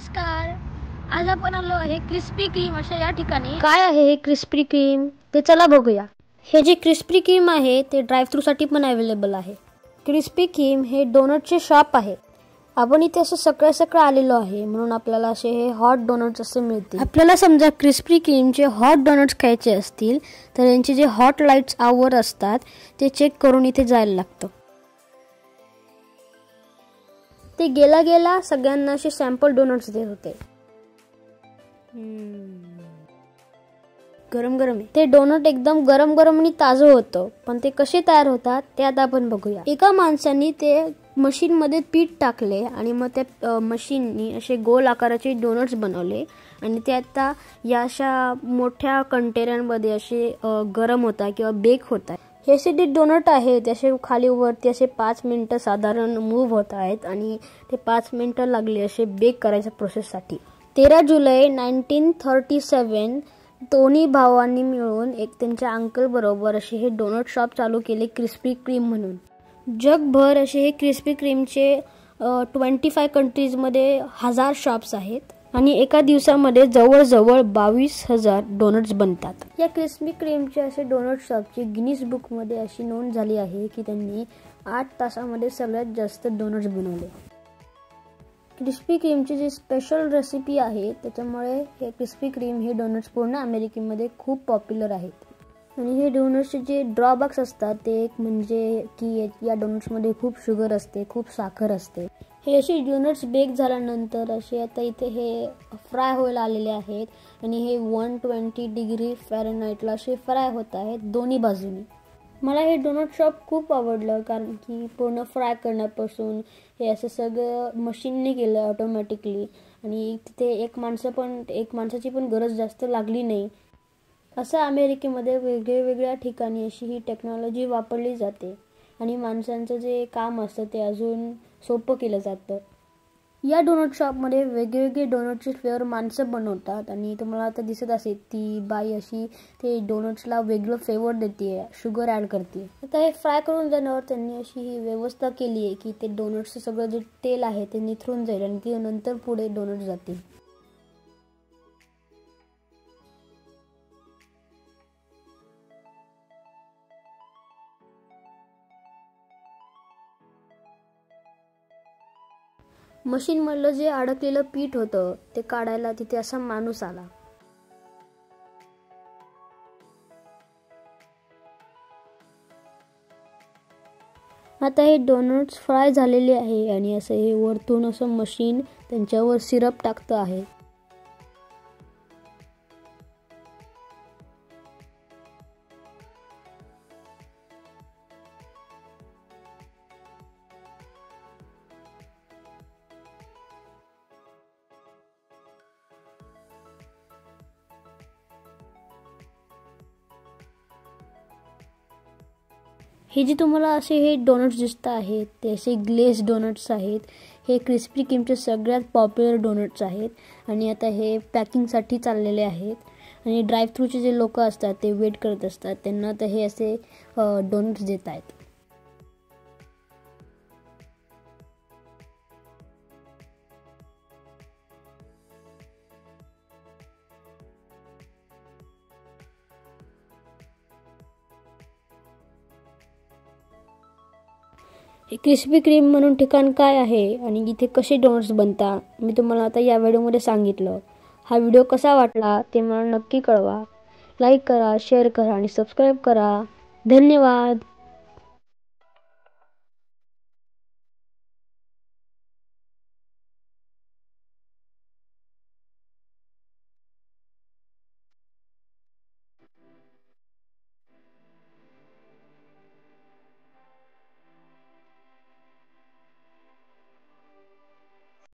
नमस्कार. आज आपण आलो आहे क्रिस्पी क्रीम अशा या ठिकाणी. काय आहे हे क्रिस्पी क्रीम ते चला बघूया. हे जे क्रिस्पी क्रीम आहे ते ड्राईव्ह साठी पण अवेलेबल आहे. क्रिस्पी क्रीम हे डोनटचे शॉप आहे. आपण इथे असं सकाळ आलेलो आहे म्हणून आपल्याला असे हे हॉट डोनट्स असे मिळतील. आपल्याला समजा क्रिस्पी क्रीमचे हॉट डोनट्स खायचे असतील तर यांचे जे हॉट लाईट्स आवर असतात ते चेक करून इथे जायला लागतं. ते गेला सगळ्यांना असे सॅम्पल डोनट्स देत होते. गरम आहे ते डोनट. एकदम गरम आणि ताजं होतं. पण ते कसे तयार होतात ते आता आपण बघूया. एका माणसाने ते मशीन मध्ये पीठ टाकले आणि मग त्या मशीननी असे गोल आकाराचे डोनट्स बनवले आणि ते आता या अशा मोठ्या कंटेनरमध्ये असे गरम होतात किंवा बेक होतात. हे असे जे डोनट आहेत असे खाली वरती असे 5 मिनिटं साधारण मूव्ह होत आहेत आणि ते 5 मिनिटं लागले असे बेक करायच्या प्रोसेससाठी. 13 जुलै 1937 दोन्ही भावांनी मिळून एक त्यांच्या अंकल बरोबर असे हे डोनट शॉप चालू केले क्रिस्पी क्रीम म्हणून. जगभर असे हे क्रिस्पी क्रीमचे 25 कंट्रीजमध्ये 1000 शॉप्स आहेत आणि एका दिवसामध्ये जवळजवळ 22,000 डोनट्स बनतात. या क्रिस्पी क्रीमचे असे डोनट शॉपची गिनीज बुकमध्ये अशी नोंद झाली आहे की त्यांनी 8 तासामध्ये सगळ्यात जास्त डोनट्स बनवले. क्रिस्पी क्रीमची जी स्पेशल रेसिपी आहे त्याच्यामुळे हे क्रिस्पी क्रीम हे डोनट्स पूर्ण अमेरिकेमध्ये खूप पॉप्युलर आहेत. आणि हे डोनट्सचे जे ड्रॉबॅक्स असतात ते एक म्हणजे की या डोनट्समध्ये खूप शुगर असते, खूप साखर असते. हे असे डोनट्स बेक झाल्यानंतर असे आता इथे हे फ्राय व्हायला आलेले आहेत आणि हे 120 डिग्री फॅरनहाईटला असे फ्राय होत आहेत दोन्ही बाजूनी. मला हे डोनट शॉप खूप आवडलं कारण की पूर्ण फ्राय करण्यापासून हे असं सगळं मशीनने केलं ऑटोमॅटिकली आणि तिथे एक माणसाची पण गरज जास्त लागली नाही. असं अमेरिकेमध्ये वेगवेगळ्या ठिकाणी अशी ही टेक्नॉलॉजी वापरली जाते आणि माणसांचं जे काम असतं ते अजून सोपं केलं जातं. या डोनट शॉपमध्ये वेगवेगळे डोनटचे फ्लेवर माणसं बनवतात आणि तुम्हाला आता दिसत असेल ती बाई अशी ते डोनट्सला वेगळं फ्लेवर देते, शुगर ॲड करते. आता हे फ्राय करून झाल्यावर त्यांनी अशी ही व्यवस्था केली आहे की ते डोनट्सचं सगळं जे तेल आहे ते निथरून जाईल आणि ते नंतर पुढे डोनट जातील. मशीनमधलं जे अडकलेलं पीठ होतं ते काढायला तिथे असा माणूस आला. आता हे डोनट्स फ्राय झालेले आहे आणि असं हे वरतून असं मशीन त्यांच्यावर सिरप टाकतं आहे. हे जे तुम्हाला असे हे डोनट्स दिसत आहेत ते असे ग्लेज डोनट्स आहेत. हे क्रिस्पी क्रीमचे सगळ्यात पॉप्युलर डोनट्स आहेत आणि आता हे पॅकिंगसाठी चाललेले आहेत आणि ड्राईव्ह थ्रूचे जे लोक असतात ते वेट करत असतात त्यांना तर हे असे डोनट्स देत आहेत. हे क्रिस्पी क्रीम म्हणून ठिकाण काय आहे आणि इथे कसे डोनट्स बनतात मी तुम्हाला आता या व्हिडिओमध्ये सांगितलं. हा व्हिडिओ कसा वाटला ते मला नक्की कळवा. लाईक करा, शेअर करा आणि सबस्क्राईब करा. धन्यवाद.